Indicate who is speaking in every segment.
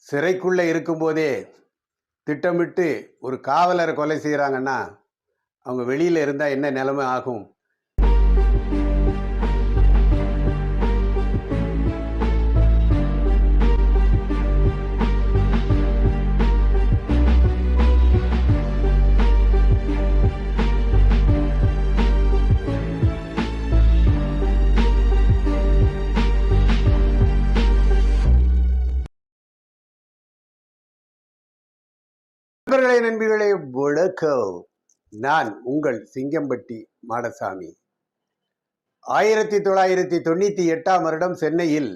Speaker 1: சிறைக்குள்ளே இருக்கும்போதே திட்டமிட்டு ஒரு காவலரை கொலை செய்கிறாங்கன்னா அவங்க வெளியில் இருந்தால் என்ன நிலைமை ஆகும்? நண்பர்களே, நண்பிகளே, வணக்கம். நான் உங்கள் சிங்கம்பட்டி மாடசாமி. 1998ஆம் வருடம் சென்னையில்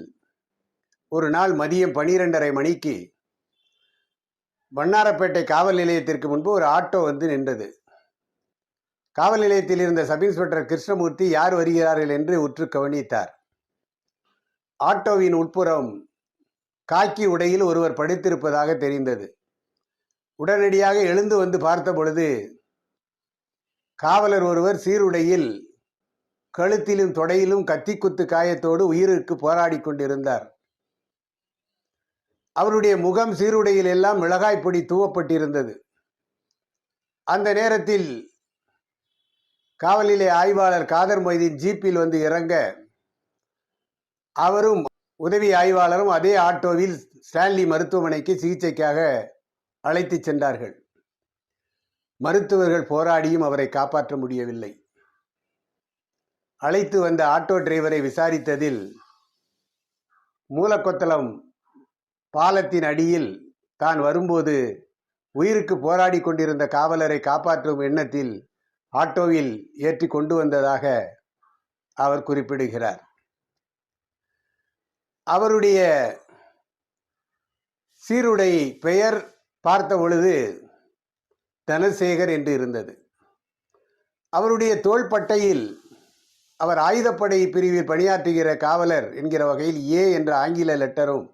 Speaker 1: ஒரு நாள் மதியம் 12:30 மணிக்கு வண்ணாரப்பேட்டை காவல் நிலையத்திற்கு முன்பு ஒரு ஆட்டோ வந்து நின்றது. காவல் நிலையத்தில் இருந்த சப் இன்ஸ்பெக்டர் கிருஷ்ணமூர்த்தி யார் வருகிறார்கள் என்று உற்று கவனித்தார். ஆட்டோவின் உட்புறம் காக்கி உடையில் ஒருவர் படுத்திருப்பதாக தெரிந்தது. உடனடியாக எழுந்து வந்து பார்த்த பொழுது காவலர் ஒருவர் சீருடையில் கழுத்திலும் தொடையிலும் கத்திக்குத்து காயத்தோடு உயிருக்கு போராடி கொண்டிருந்தார். அவருடைய முகம் சீருடையில் எல்லாம் மிளகாய் பொடி தூவப்பட்டிருந்தது. அந்த நேரத்தில் காவல் நிலைய ஆய்வாளர் காதர் மொய்தீன் ஜீப்பில் வந்து இறங்க அவரும் உதவி ஆய்வாளரும் அதே ஆட்டோவில் ஸ்டான்லி மருத்துவமனைக்கு சிகிச்சைக்காக அழைத்து சென்றார்கள். மருத்துவர்கள் போராடியும் அவரை காப்பாற்ற முடியவில்லை. அழைத்து வந்த ஆட்டோ டிரைவரை விசாரித்ததில் மூலக்கொத்தளம் பாலத்தின் அடியில் தான் வரும்போது உயிருக்கு போராடி கொண்டிருந்த காவலரை காப்பாற்றும் எண்ணத்தில் ஆட்டோவில் ஏற்றி கொண்டு வந்ததாக அவர் குறிப்பிடுகிறார். அவருடைய சீருடை பெயர் பார்த்த பொழுது தனசேகர் என்று இருந்தது. அவருடைய தோள்பட்டையில் அவர் ஆயுதப்படை பிரிவில் பணியாற்றுகிற காவலர் என்கிற வகையில் ஏ என்ற ஆங்கில லெட்டரும்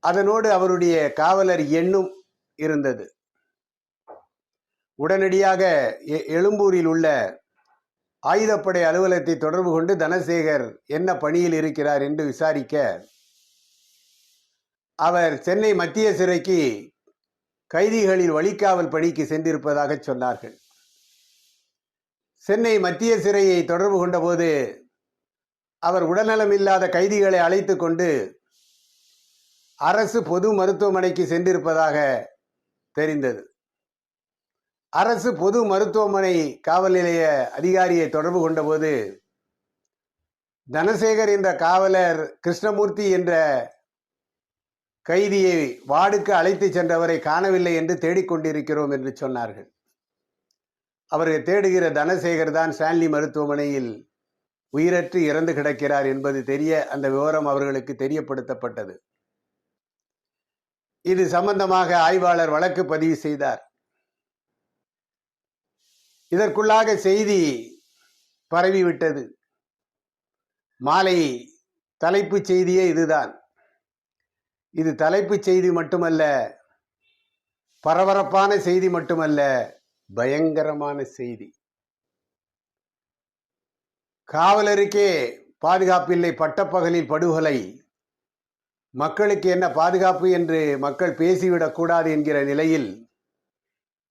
Speaker 1: அதனோடு அவருடைய காவலர் எண்ணும் இருந்தது. உடனடியாக எழும்பூரில் உள்ள ஆயுதப்படை அலுவலகத்தை தொடர்பு கொண்டு தனசேகர் என்ன பணியில் இருக்கிறார் என்று விசாரிக்க அவர் சென்னை மத்திய சிறைக்கு கைதிகளில் வழிகாவல் பணிக்கு சென்றிருப்பதாக சொன்னார்கள். சென்னை மத்திய சிறையை தொடர்பு கொண்டபோது அவர் உடல்நலம் இல்லாத கைதிகளை அழைத்து கொண்டு அரசு பொது மருத்துவமனைக்கு சென்றிருப்பதாக தெரிந்தது. அரசு பொது மருத்துவமனை காவல் நிலைய அதிகாரியை தொடர்பு கொண்டபோது தனசேகர் என்ற காவலர் கிருஷ்ணமூர்த்தி என்ற கைதியை வார்டுக்கு அழைத்து சென்றவரை காணவில்லை என்று தேடிக்கொண்டிருக்கிறோம் என்று சொன்னார்கள். அவர்கள் தேடுகிற தனசேகர் தான் ஸ்டான்லி மருத்துவமனையில் உயிரற்று இறந்து கிடக்கிறார் என்பது தெரிய அந்த விவரம் அவர்களுக்கு தெரியப்படுத்தப்பட்டது. இது சம்பந்தமாக ஆய்வாளர் வழக்கு பதிவு செய்தார். இதற்குள்ளாக செய்தி பரவிவிட்டது. மாலை தலைப்புச் செய்தியே இதுதான். இது தலைப்புச் செய்தி மட்டுமல்ல, பரபரப்பான செய்தி மட்டுமல்ல, பயங்கரமான செய்தி. காவலருக்கே பாதுகாப்பில்லை, பட்டப்பகலில் படுகொலை, மக்களுக்கு என்ன பாதுகாப்பு என்று மக்கள் பேசிவிடக்கூடாது என்கிற நிலையில்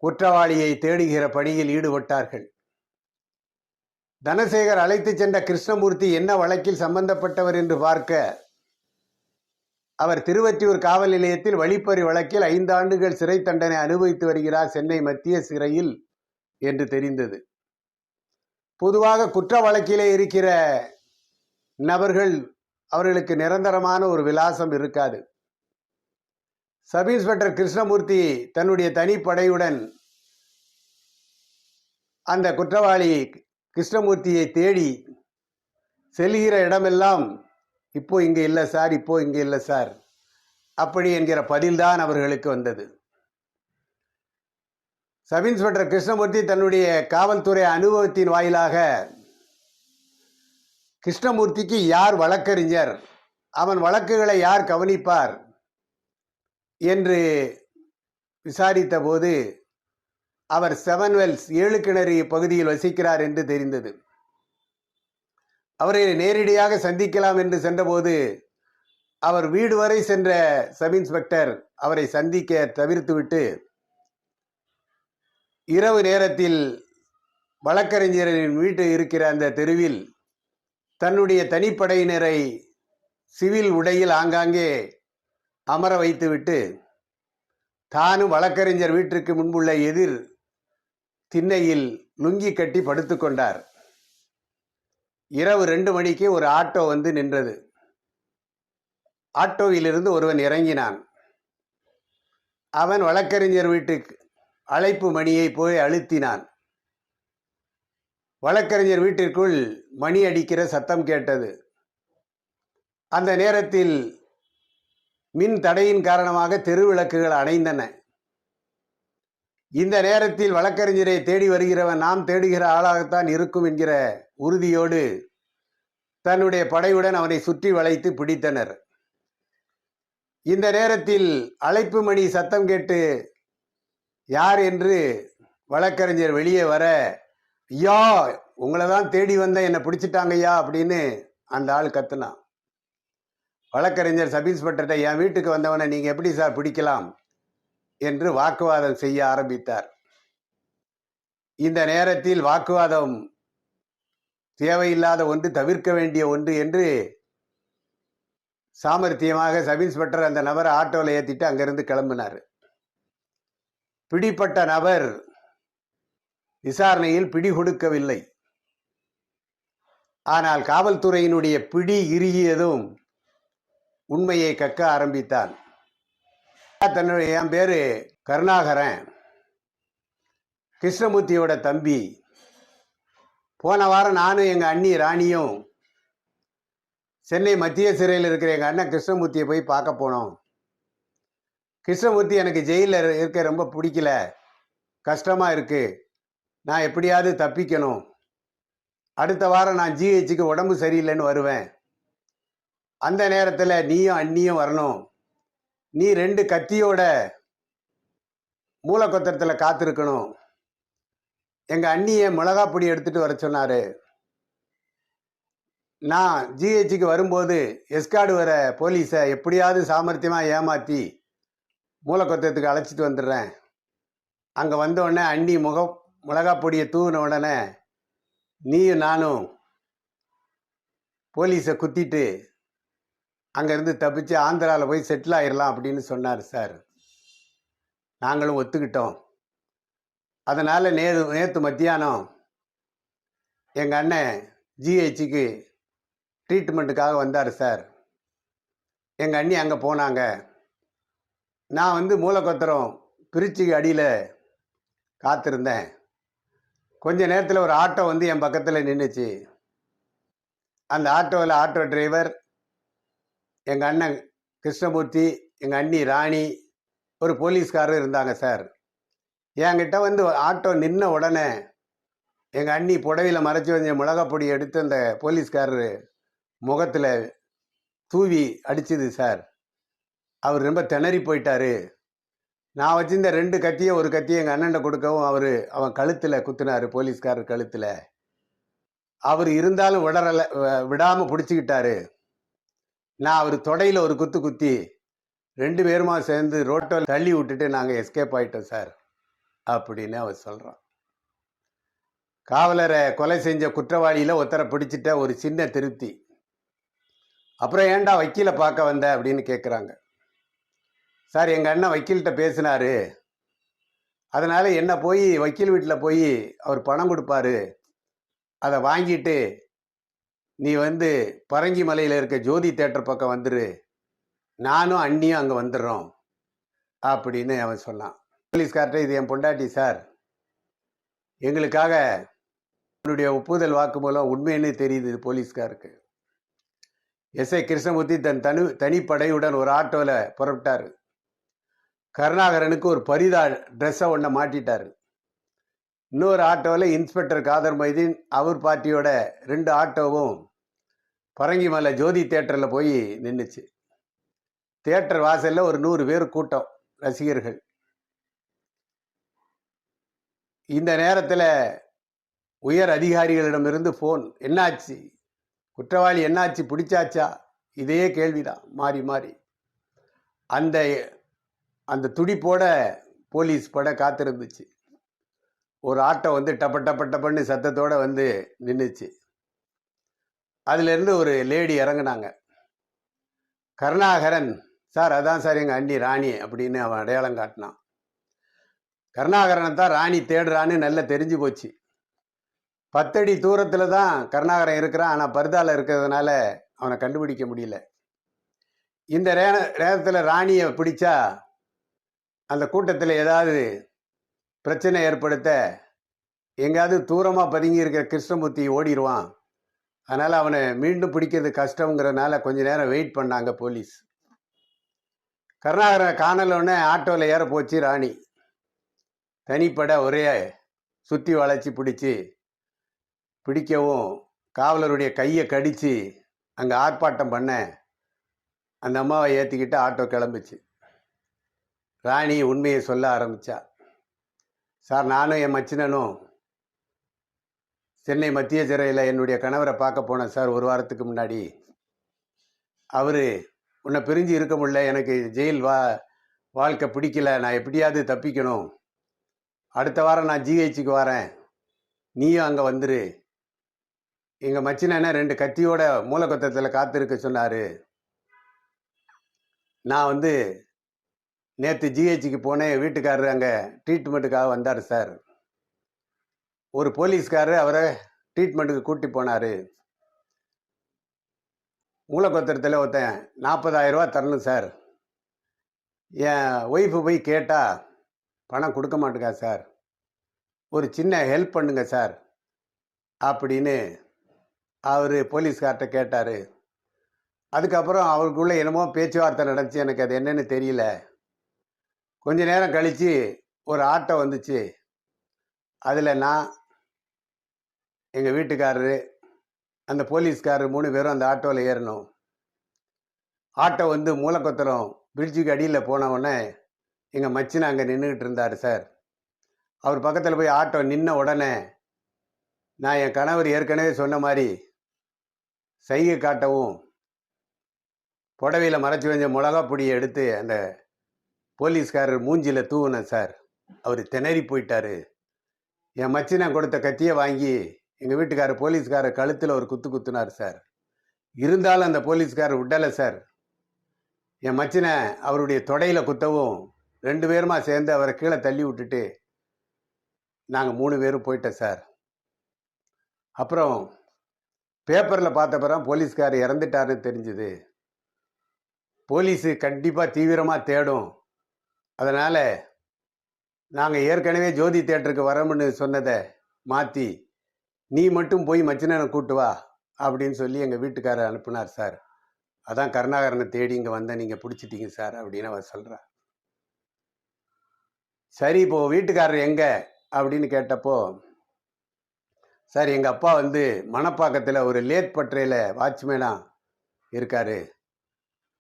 Speaker 1: குற்றவாளியை தேடுகிற பணியில் ஈடுபட்டார்கள். தனசேகர் அழைத்து சென்ற கிருஷ்ணமூர்த்தி என்ன வழக்கில் சம்பந்தப்பட்டவர் என்று பார்க்க அவர் திருவொற்றியூர் காவல் நிலையத்தில் வழிப்பறி வழக்கில் 5 ஆண்டுகள் சிறை தண்டனை அனுபவித்து வருகிறார் சென்னை மத்திய சிறையில் என்று தெரிந்தது. பொதுவாக குற்ற வழக்கிலே இருக்கிற நபர்கள் அவர்களுக்கு நிரந்தரமான ஒரு விலாசம் இருக்காது. சப் இன்ஸ்பெக்டர் கிருஷ்ணமூர்த்தி தன்னுடைய தனிப்படையுடன் அந்த குற்றவாளி கிருஷ்ணமூர்த்தியை தேடி செல்கிற இடமெல்லாம் இப்போ இங்கே இல்லை சார், இப்போ இங்கே இல்லை சார், அப்படி என்கிற பதில்தான் அவர்களுக்கு வந்தது. சப் இன்ஸ்பெக்டர் கிருஷ்ணமூர்த்தி தன்னுடைய காவல்துறை அனுபவத்தின் வாயிலாக கிருஷ்ணமூர்த்திக்கு யார் வழக்கறிஞர், அவன் வழக்குகளை யார் கவனிப்பார் என்று விசாரித்த போது அவர் 7 வெல்ஸ் 7 கிணறு பகுதியில் வசிக்கிறார் என்று தெரிந்தது. அவரை நேரடியாக சந்திக்கலாம் என்று சென்றபோது அவர் வீடு வரை சென்ற சப் இன்ஸ்பெக்டர் அவரை சந்திக்க தவிர்த்துவிட்டு இரவு நேரத்தில் வழக்கறிஞரின் வீட்டு இருக்கிற அந்த தெருவில் தன்னுடைய தனிப்படையினரை சிவில் உடையில் ஆங்காங்கே அமர வைத்துவிட்டு தானும் வழக்கறிஞர் வீட்டிற்கு முன்புள்ள எதிர் திண்ணையில் லுங்கி கட்டி படுத்துக்கொண்டார். இரவு 2 மணிக்கு ஒரு ஆட்டோ வந்து நின்றது. ஆட்டோவிலிருந்து ஒருவன் இறங்கினான். அவன் வழக்கறிஞர் வீட்டுக்கு அழைப்பு மணியை போய் அழுத்தினான். வழக்கறிஞர் வீட்டிற்குள் மணி அடிக்கிற சத்தம் கேட்டது. அந்த நேரத்தில் மின் தடையின் காரணமாக தெருவிளக்குகள் அணைந்தன. இந்த நேரத்தில் வழக்கறிஞரை தேடி வருகிறவன் நாம் தேடுகிற ஆளாகத்தான் இருக்கும் என்கிற உறுதியோடு தன்னுடைய படையுடன் அவனை சுற்றி வளைத்து பிடித்தனர். இந்த நேரத்தில் அழைப்பு மணி சத்தம் கேட்டு யார் என்று வழக்கறிஞர் வெளியே வர, ஐயா உங்களை தான் தேடி வந்த, என்னை பிடிச்சிட்டாங்க ஐயா அப்படின்னு அந்த ஆள் கத்துனான். வழக்கறிஞர் சப் இன்ஸ்பெக்டர்கிட்ட, என் வீட்டுக்கு வந்தவனை நீங்கள் எப்படி சார் பிடிக்கலாம் என்று வாக்குவாதம் செய்ய ஆரம்பித்தார். இந்த நேரத்தில் வாக்குவாதம் தேவையில்லாத ஒன்று, தவிர்க்க வேண்டிய ஒன்று என்று சாமர்த்தியமாக சப் இன்ஸ்பெக்டர் அந்த நபரை ஆட்டோவில் ஏற்றிட்டு அங்கிருந்து கிளம்பினார். பிடிப்பட்ட நபர் விசாரணையில் பிடி கொடுக்கவில்லை. ஆனால் காவல்துறையினுடைய பிடி இறுகியதும் உண்மையை கக்க ஆரம்பித்தான். தன்னுடைய, என் பேரு கருணாகரன், கிருஷ்ணமூர்த்தியோட தம்பி. போன வாரம் நானும் எங்கள் அண்ணி ராணியும் சென்னை மத்திய சிறையில் இருக்கிற எங்கள் அண்ணன் கிருஷ்ணமூர்த்தியை போய் பார்க்க போனோம். கிருஷ்ணமூர்த்தி எனக்கு ஜெயிலில் இருக்க ரொம்ப பிடிக்கல, கஷ்டமாக இருக்கு, நான் எப்படியாவது தப்பிக்கணும். அடுத்த வாரம் நான் ஜிஹெச்சுக்கு உடம்பு சரியில்லைன்னு வருவேன். அந்த நேரத்தில் நீயும் அண்ணியும் வரணும். நீ 2 கத்தியோட மூலக்கொத்தரத்தில் காத்திருக்கணும். எங்கள் அண்ணியை மிளகாப்பொடி எடுத்துகிட்டு வர சொன்னார். நான் ஜிஹெச்சுக்கு வரும்போது எஸ்கார்டு வர போலீஸை எப்படியாவது சாமர்த்தியமாக ஏமாற்றி மூலக்கொத்தரத்துக்கு அழைச்சிட்டு வந்துடுறேன். அங்கே வந்த உடனே அண்ணி மிளகாப்பொடியை தூவின உடனே நீயும் நானும் போலீஸை குத்திட்டு அங்கேருந்து தப்பிச்சு ஆந்திராவில் போய் செட்டில் ஆயிடலாம் அப்படின்னு சொன்னார் சார். நாங்களும் ஒத்துக்கிட்டோம். அதனால் நேற்று மத்தியானம் எங்கள் அண்ணன் ஜிஹெச்சுக்கு ட்ரீட்மெண்ட்டுக்காக வந்தார் சார். எங்கள் அண்ணி அங்கே போனாங்க. நான் மூலக்கொத்தரம் பிரிட்ஜுக்கு அடியில் காத்திருந்தேன். கொஞ்ச நேரத்தில் ஒரு ஆட்டோ என் பக்கத்தில் நின்றுச்சு. அந்த ஆட்டோவில் ஆட்டோ டிரைவர், எங்கள் அண்ணன் கிருஷ்ணமூர்த்தி, எங்கள் அண்ணி ராணி, ஒரு போலீஸ்காரர் இருந்தாங்க சார். என்கிட்ட ஆட்டோ நின்ன உடனே எங்கள் அண்ணி புடவையில் மறைச்சி வச்ச மிளகாப்பொடி எடுத்து அந்த போலீஸ்காரர் முகத்தில் தூவி அடிச்சுது சார். அவர் ரொம்ப திணறி போயிட்டாரு. நான் வச்சிருந்த 2 கத்தியை, ஒரு கத்தியை எங்கள் அண்ணன்ட்ட கொடுக்கவும் அவன் கழுத்தில் குத்துனார், போலீஸ்காரர் கழுத்தில். அவர் இருந்தாலும் விடாமல் பிடிச்சிக்கிட்டாரு. நான் அவர் தொடையில் ஒரு குத்து குத்தி 2 பேருமா சேர்ந்து ரோட்டில் தள்ளி விட்டுட்டு நாங்கள் எஸ்கேப் ஆகிட்டோம் சார் அப்படின்னு அவர் சொல்கிறான். காவலரை கொலை செஞ்ச குற்றவாளியில் ஒருத்தரை பிடிச்சிட்ட ஒரு சின்ன திருப்தி. அப்புறம் ஏன்டா வக்கீலை பார்க்க வந்த அப்படின்னு கேட்குறாங்க. சார், எங்கள் அண்ணன் வக்கீல்கிட்ட பேசினார், அதனால் என்ன போய் வக்கீல் வீட்டில் போய் அவர் பணம் கொடுப்பாரு, அதை வாங்கிட்டு நீ பரங்கி மலையில் இருக்க ஜோதி தேட்டர் பக்கம் வந்துரு, நானும் அண்ணியும் அங்கே வந்துடுறோம் அப்படின்னு அவன் சொன்னான். போலீஸ்கார்ட்ட, இது என் பொண்டாட்டி சார், எங்களுக்காக என்னுடைய ஒப்புதல் வாக்கு மூலம் உண்மைன்னு தெரியுது போலீஸ்காருக்கு. எஸ்ஐ கிருஷ்ணமூர்த்தி தன் தனிப்படையுடன் ஒரு ஆட்டோவில் புறப்பட்டார். கருணாகரனுக்கு ஒரு பரிதா ட்ரெஸ்ஸை ஒன்றை மாட்டிட்டார். இன்னொரு ஆட்டோவில் இன்ஸ்பெக்டர் காதர் மைதீன், அவர் பார்ட்டியோட 2 ஆட்டோவும் பரங்கிமலை ஜோதி தேட்டரில் போய் நின்றுச்சு. தேட்டர் வாசலில் ஒரு 100 பேர் கூட்டம், ரசிகர்கள். இந்த நேரத்தில் உயர் அதிகாரிகளிடமிருந்து ஃபோன், என்னாச்சு, குற்றவாளி என்னாச்சு, பிடிச்சாச்சா, இதே கேள்விதான் மாறி மாறி. அந்த அந்த துடிப்போட போலீஸ் பட காத்திருந்துச்சு. ஒரு ஆட்டோ வந்து டப்ப டப்ப டப்பன்னு சத்தத்தோட வந்து நின்றுச்சு. அதுலேருந்து ஒரு லேடி இறங்குனாங்க. கருணாகரன் சார், அதான் சார் எங்கள் அண்ணி ராணி அப்படின்னு அவன் அடையாளம் காட்டினான். கருணாகரனை தான் ராணி தேடுறான்னு நல்லா தெரிஞ்சு போச்சு. 10 அடி தூரத்தில் தான் கருணாகரன் இருக்கிறான். ஆனால் பர்தாவில் இருக்கிறதுனால அவனை கண்டுபிடிக்க முடியல. இந்த நேரத்தில் ராணியை பிடிச்சா அந்த கூட்டத்தில் ஏதாவது பிரச்சனை ஏற்படுத்த எங்கேயாவது தூரமாக பதுங்கி இருக்கிற கிருஷ்ணமூர்த்தி ஓடிடுவான். அதனால் அவனை மீண்டும் பிடிக்கிறது கஷ்டங்கிறதுனால கொஞ்ச நேரம் வெயிட் பண்ணாங்க போலீஸ். கருணாகரனை காணலோடனே ஆட்டோவில் ஏற போச்சு ராணி. தனிப்பட ஒரே சுற்றி வளைச்சி பிடிக்கவும் காவலருடைய கையை கடித்து அங்கே ஆர்ப்பாட்டம் பண்ண அந்த அம்மாவை ஏற்றிக்கிட்டு ஆட்டோ கிளம்பிச்சு. ராணி உண்மையை சொல்ல ஆரம்பித்தா. சார், நானும் என் மச்சினனும் சென்னை மத்திய சிறையில் என்னுடைய கணவரை பார்க்க போனேன் சார் 1 வாரத்துக்கு முன்னாடி. அவர் உன்னை பிரிஞ்சு இருக்க முடியல, எனக்கு ஜெயில் வாழ்க்கை பிடிக்கல, நான் எப்படியாவது தப்பிக்கணும், அடுத்த வாரம் நான் ஜிஹெச்சுக்கு வரேன், நீயும் அங்கே வந்துரு, எங்கள் மச்சினனை 2 கத்தியோட மூலக்கொத்தத்தில் காத்திருக்க சொன்னார். நான் வந்து நேற்று ஜிஹெச்சுக்கு போனேன், வீட்டுக்காரர் அங்கே ட்ரீட்மெண்ட்டுக்காக வந்தார் சார். ஒரு போலீஸ்காரர் அவரை ட்ரீட்மெண்ட்டுக்கு கூட்டி போனார். மூலக்கொத்தத்தில் ஒருத்தன் 40,000 ரூபா தரணும் சார். என் ஒய்ஃபு போய் கேட்டால் பணம் கொடுக்க மாட்டேங்கா சார், ஒரு சின்ன ஹெல்ப் பண்ணுங்க சார் அப்படின்னு அவர் போலீஸ்கார்ட்ட கேட்டார். அதுக்கப்புறம் அவருக்குள்ளே என்னமோ பேச்சுவார்த்தை நடந்துச்சு, எனக்கு அது என்னன்னு தெரியல. கொஞ்ச நேரம் கழித்து ஒரு ஆட்டோ வந்துச்சு. அதில் நான், எங்கள் வீட்டுக்காரரு, அந்த போலீஸ்காரர் 3 பேரும் அந்த ஆட்டோவில் ஏறணும். ஆட்டோ வந்து மூலக்கொத்தரம் பிரிட்ஜுக்கு அடியில் போனவுடனே எங்கள் மச்சினை அங்கே நின்றுக்கிட்டு இருந்தார் சார். அவர் பக்கத்தில் போய் ஆட்டோ நின்ன உடனே நான் என் கணவர் ஏற்கனவே சொன்ன மாதிரி சைகை காட்டவும் புடவையில் மறைச்சி வச்ச மிளகா பொடியை எடுத்து அந்த போலீஸ்காரர் மூஞ்சியில் தூவினேன் சார். அவர் திணறி போயிட்டார். என் மச்சினை கொடுத்த கத்தியை வாங்கி எங்கள் வீட்டுக்காரர் போலீஸ்காரர் கழுத்தில் ஒரு குத்துனார் சார். இருந்தாலும் அந்த போலீஸ்காரர் விடலை சார். என் மச்சினை அவருடைய தொடையில் குத்தவும் 2 பேருமா சேர்ந்து அவரை கீழே தள்ளி விட்டுட்டு நாங்கள் 3 பேரும் போயிட்டோம் சார். அப்புறம் பேப்பரில் பார்த்த பிறகு போலீஸ்காரர் இறந்துட்டாருன்னு தெரிஞ்சுது. போலீஸு கண்டிப்பாக தீவிரமாக தேடும். அதனால் நாங்கள் ஏற்கனவே ஜோதி தேட்டருக்கு வரோம்னு சொன்னதை மாற்றி நீ மட்டும் போய் மச்சினனை கூட்டு வா அப்படின்னு சொல்லி எங்கள் வீட்டுக்காரர் அனுப்புனார் சார். அதான் கருணாகரனை தேடி இங்கே வந்தேன், நீங்கள் பிடிச்சிட்டீங்க சார் அப்படின்னு அவர் சொல்கிறார். சரி, இப்போது வீட்டுக்காரர் எங்கே அப்படின்னு கேட்டப்போ, சார் எங்கள் அப்பா வந்து மணப்பாக்கத்தில் ஒரு லேத் பட்டறையில் வாட்ச்மேனாக இருக்கார்,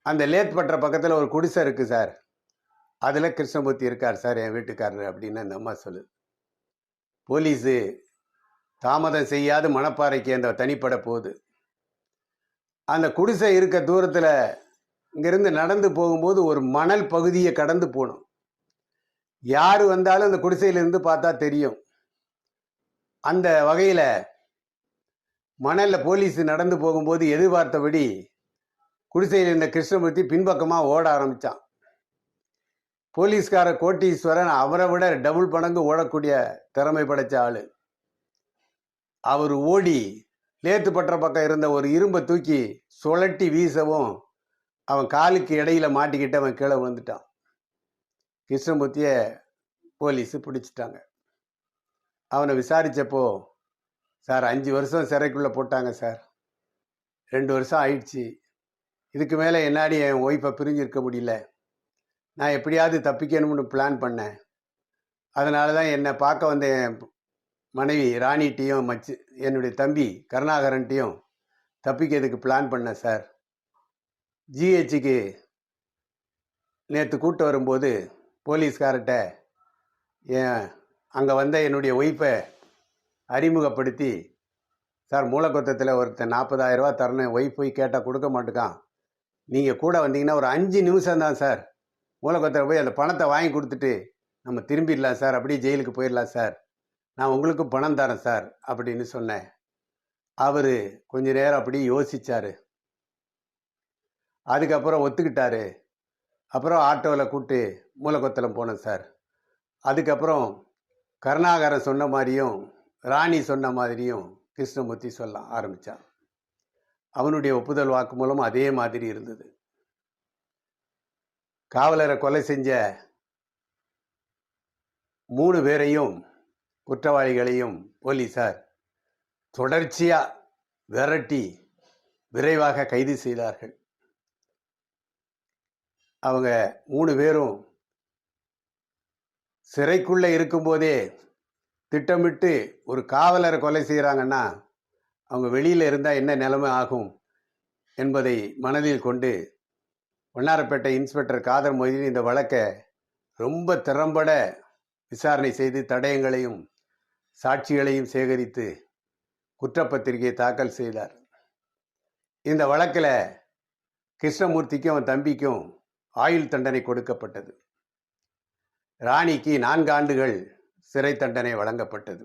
Speaker 1: அந்த லேத் பட்டறை பக்கத்தில் ஒரு குடிசை இருக்குது சார், அதில் கிருஷ்ணமூர்த்தி இருக்கார் சார் என் வீட்டுக்காரர் அப்படின்னு அந்த அம்மா சொல்லு. போலீஸு தாமதம் செய்யாது மணப்பாறைக்கு அந்த தனிப்பட போகுது. அந்த குடிசை இருக்க தூரத்தில் இங்கேருந்து நடந்து போகும்போது ஒரு மணல் பகுதியை கடந்து போகணும். யார் வந்தாலும் அந்த குடிசையிலிருந்து பார்த்தா தெரியும். அந்த வகையில் மணலில் போலீஸ் நடந்து போகும்போது எதிர்பார்த்தபடி குடிசையில் இருந்த கிருஷ்ணமூர்த்தி பின்பக்கமாக ஓட ஆரம்பித்தான். போலீஸ்கார கோட்டீஸ்வரன் அவரை விட டபுள் மடங்கு ஓடக்கூடிய திறமை படைச்ச ஆள். அவர் ஓடி லேத்து பற்ற பக்கம் இருந்த ஒரு இரும்பை தூக்கி சுழட்டி வீசவும் அவன் காலுக்கு இடையில மாட்டிக்கிட்டு அவன் கீழே விழுந்துட்டான். கிருஷ்ணமூர்த்தியை போலீஸு பிடிச்சிட்டாங்க. அவனை விசாரித்தப்போ, சார் 5 வருஷம் சிறைக்குள்ளே போட்டாங்க சார், 2 வருஷம் ஆயிடுச்சு, இதுக்கு மேலே என்னாடி என் ஒய்ஃபை பிரிஞ்சிருக்க முடியல, நான் எப்படியாவது தப்பிக்கணும்னு பிளான் பண்ணேன், அதனால தான் என்னை பார்க்க வந்த என் மனைவி ராணிட்டையும் என்னுடைய தம்பி கருணாகரன்ட்டையும் தப்பிக்கிறதுக்கு பிளான் பண்ணேன் சார். ஜிஹெச்சுக்கு நேற்று கூட்டு வரும்போது போலீஸ்கார்ட்ட அங்கே வந்த என்னுடைய ஒய்ஃபை அறிமுகப்படுத்தி, சார் மூலக்கொத்தத்தில் ஒருத்தன் 40,000 ரூபா தரணும், ஒய்ஃப் போய் கேட்டால் கொடுக்க மாட்டேக்கான், நீங்கள் கூட வந்தீங்கன்னா ஒரு 5 நிமிஷம் தான் சார், மூலக்கொத்தரை போய் அந்த பணத்தை வாங்கி கொடுத்துட்டு நம்ம திரும்பிடலாம் சார், அப்படியே ஜெயிலுக்கு போயிடலாம் சார், நான் உங்களுக்கு பணம் தரேன் சார் அப்படின்னு சொன்னேன். அவர் கொஞ்ச நேரம் அப்படி யோசிச்சார். அதுக்கப்புறம் ஒத்துக்கிட்டாரு. அப்புறம் ஆட்டோவில் கூப்பிட்டு மூலக்கொத்தலம் போனேன் சார். அதுக்கப்புறம் கருணாகரன் சொன்ன மாதிரியும் ராணி சொன்ன மாதிரியும் கிருஷ்ணமூர்த்தி சொல்ல ஆரம்பித்தான். அவனுடைய ஒப்புதல் வாக்கு மூலம் அதே மாதிரி இருந்தது. காவலரை கொலை செஞ்ச 3 பேரையும் குற்றவாளிகளையும் போலீசார் தொடர்ச்சியாக விரட்டி விரைவாக கைது செய்தார்கள். அவங்க 3 பேரும் சிறைக்குள்ளே இருக்கும்போதே திட்டமிட்டு ஒரு காவலரை கொலை செய்கிறாங்கன்னா அவங்க வெளியில் இருந்தால் என்ன நிலைமை ஆகும் என்பதை மனதில் கொண்டு வண்ணாரப்பேட்டை இன்ஸ்பெக்டர் காதர் மொய்தீன் இந்த வழக்கை ரொம்ப திறம்பட விசாரணை செய்து தடயங்களையும் சாட்சிகளையும் சேகரித்து குற்றப்பத்திரிகையை தாக்கல் செய்தார். இந்த வழக்கில் கிருஷ்ணமூர்த்திக்கும் அவன் தம்பிக்கும் ஆயுள் தண்டனை கொடுக்கப்பட்டது. ராணிக்கு 4 ஆண்டுகள் சிறை தண்டனை வழங்கப்பட்டது.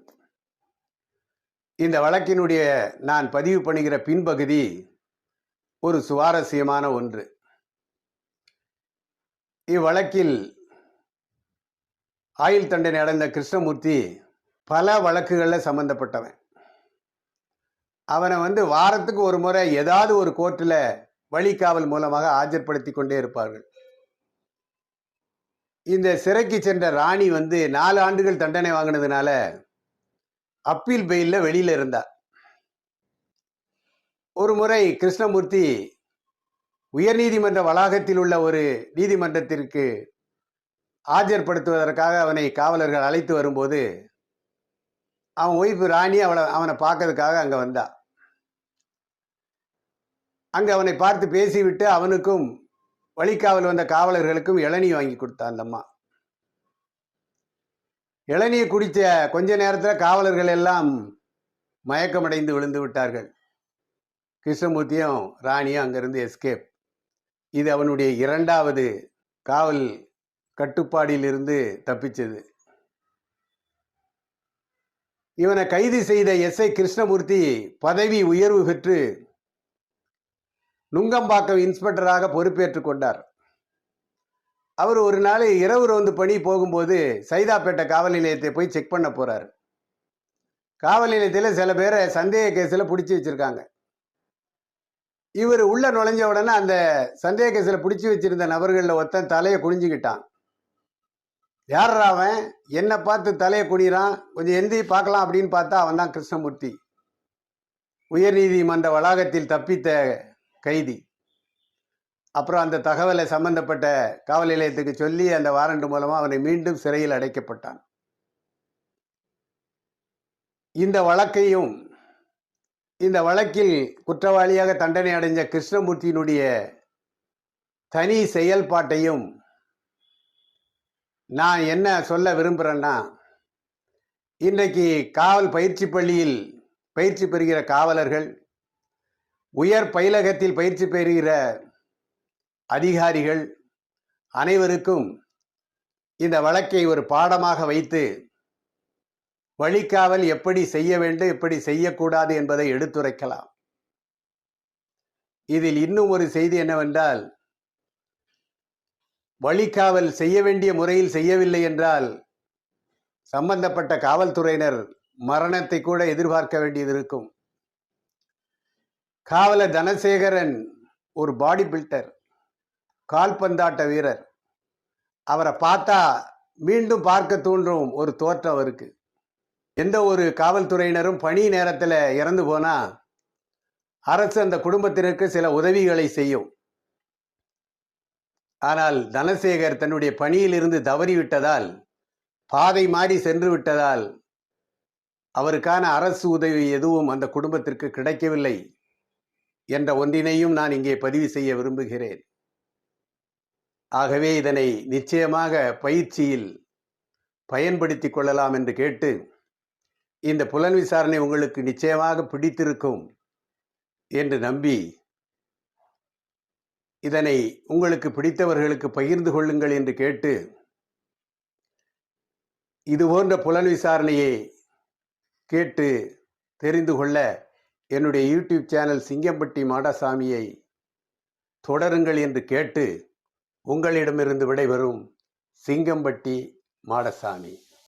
Speaker 1: இந்த வழக்கினுடைய நான் பதிவு பண்ணுகிற பின்பகுதி ஒரு சுவாரஸ்யமான ஒன்று. இவ்வழக்கில் ஆயுள் தண்டனை அடைந்த கிருஷ்ணமூர்த்தி பல வழக்குகளில் சம்பந்தப்பட்டவன். அவனை வாரத்துக்கு ஒரு முறை ஏதாவது ஒரு கோர்ட்டில் வழிகாவல் மூலமாக ஆஜர்படுத்தி கொண்டே இருப்பார்கள். இந்த சிறைக்கு சென்ற ராணி 4 ஆண்டுகள் தண்டனை வாங்கினதுனால அப்பீல் பெயிலில் வெளியில் இருந்தார். ஒரு முறை கிருஷ்ணமூர்த்தி உயர்நீதிமன்ற வளாகத்தில் உள்ள ஒரு நீதிமன்றத்திற்கு ஆஜர்படுத்துவதற்காக அவனை காவலர்கள் அழைத்து வரும்போது அவன் ஒய்ஃபு ராணி அவனை பார்க்கறதுக்காக அங்கே வந்தா. அங்கே அவனை பார்த்து பேசிவிட்டு அவனுக்கும் வழிகாவல் வந்த காவலர்களுக்கும் இளநீ வாங்கி கொடுத்தான் அந்த அம்மா. இளநியை குடித்த கொஞ்ச நேரத்தில் காவலர்கள் எல்லாம் மயக்கமடைந்து விழுந்து விட்டார்கள். கிருஷ்ணமூர்த்தியும் ராணியும் அங்கிருந்து எஸ்கேப். இது அவனுடைய 2வது காவல் கட்டுப்பாடில் இருந்து தப்பிச்சது. இவனை கைது செய்த எஸ்ஐ கிருஷ்ணமூர்த்தி பதவி உயர்வு பெற்று நுங்கம்பாக்கம் இன்ஸ்பெக்டராக பொறுப்பேற்றுக் கொண்டார். அவர் ஒரு நாள் இரவு ரோந்து பணி போகும்போது சைதாப்பேட்டை காவல் நிலையத்தை போய் செக் பண்ண போறாரு. காவல் நிலையத்தில் சில பேரை சந்தேக கேஸில் பிடிச்சி வச்சிருக்காங்க. இவர் உள்ள நுழைஞ்ச உடனே அந்த சந்தேக கேஸில் பிடிச்சி வச்சிருந்த நபர்களில் ஒருத்தன் தலையை குனிஞ்சுக்கிட்டான். யாரா அவன், என்னை பார்த்து தலையை குனிறான், கொஞ்சம் எந்தி பார்க்கலாம் அப்படின்னு பார்த்தா அவன் தான் கிருஷ்ணமூர்த்தி, உயர்நீதிமன்ற வளாகத்தில் தப்பித்த கைதி. அப்புறம் அந்த தகவலை சம்பந்தப்பட்ட காவல் நிலையத்துக்கு சொல்லி அந்த வாரண்ட் மூலமாக அவனை மீண்டும் சிறையில் அடைக்கப்பட்டான். இந்த வழக்கில் குற்றவாளியாக தண்டனை அடைஞ்ச கிருஷ்ணமூர்த்தியினுடைய தனி செயல்பாட்டையும் நான் என்ன சொல்ல விரும்புகிறேன்னா, இன்றைக்கு காவல் பயிற்சி பள்ளியில் பயிற்சி பெறுகிற காவலர்கள், உயர் பயிலகத்தில் பயிற்சி பெறுகிற அதிகாரிகள் அனைவருக்கும் இந்த வழக்கை ஒரு பாடமாக வைத்து வழிகாவல் எப்படி செய்ய வேண்டும், எப்படி செய்யக்கூடாது என்பதை எடுத்துரைக்கலாம். இதில் இன்னும் ஒரு செய்தி என்னவென்றால், வழிகாவல் செய்ய வேண்டிய முறையில் செய்யவில்லை என்றால் சம்பந்தப்பட்ட காவல்துறையினர் மரணத்தை கூட எதிர்பார்க்க வேண்டியது இருக்கும். காவலர் தனசேகரன் ஒரு பாடி பில்டர், கால்பந்தாட்ட வீரர். அவரை பார்த்தா மீண்டும் பார்க்க தூண்டும் ஒரு தோற்றம் இருக்கு. எந்த ஒரு காவல்துறையினரும் பணி நேரத்தில் இறந்து போனா அரசு அந்த குடும்பத்தினருக்கு சில உதவிகளை செய்யும். ஆனால் தனசேகர் தன்னுடைய பணியிலிருந்து தவறிவிட்டதால், பாதை மாறி சென்று விட்டதால் அவருக்கான அரசு உதவி எதுவும் அந்த குடும்பத்திற்கு கிடைக்கவில்லை என்ற ஒன்றினையும் நான் இங்கே பதிவு செய்ய விரும்புகிறேன். ஆகவே இதனை நிச்சயமாக பயிற்சியில் பயன்படுத்தி கொள்ளலாம் என்று கேட்டு, இந்த புலன் விசாரணை உங்களுக்கு நிச்சயமாக பிடித்திருக்கும் என்று நம்பி இதனை உங்களுக்கு பிடித்தவர்களுக்கு பகிர்ந்து கொள்ளுங்கள் என்று கேட்டு, இதுபோன்ற புலன் விசாரணையை கேட்டு தெரிந்து கொள்ள என்னுடைய யூடியூப் சேனல் சிங்கம்பட்டி மாடசாமியை தொடருங்கள் என்று கேட்டு உங்களிடமிருந்து விடைபெறும் சிங்கம்பட்டி மாடசாமி.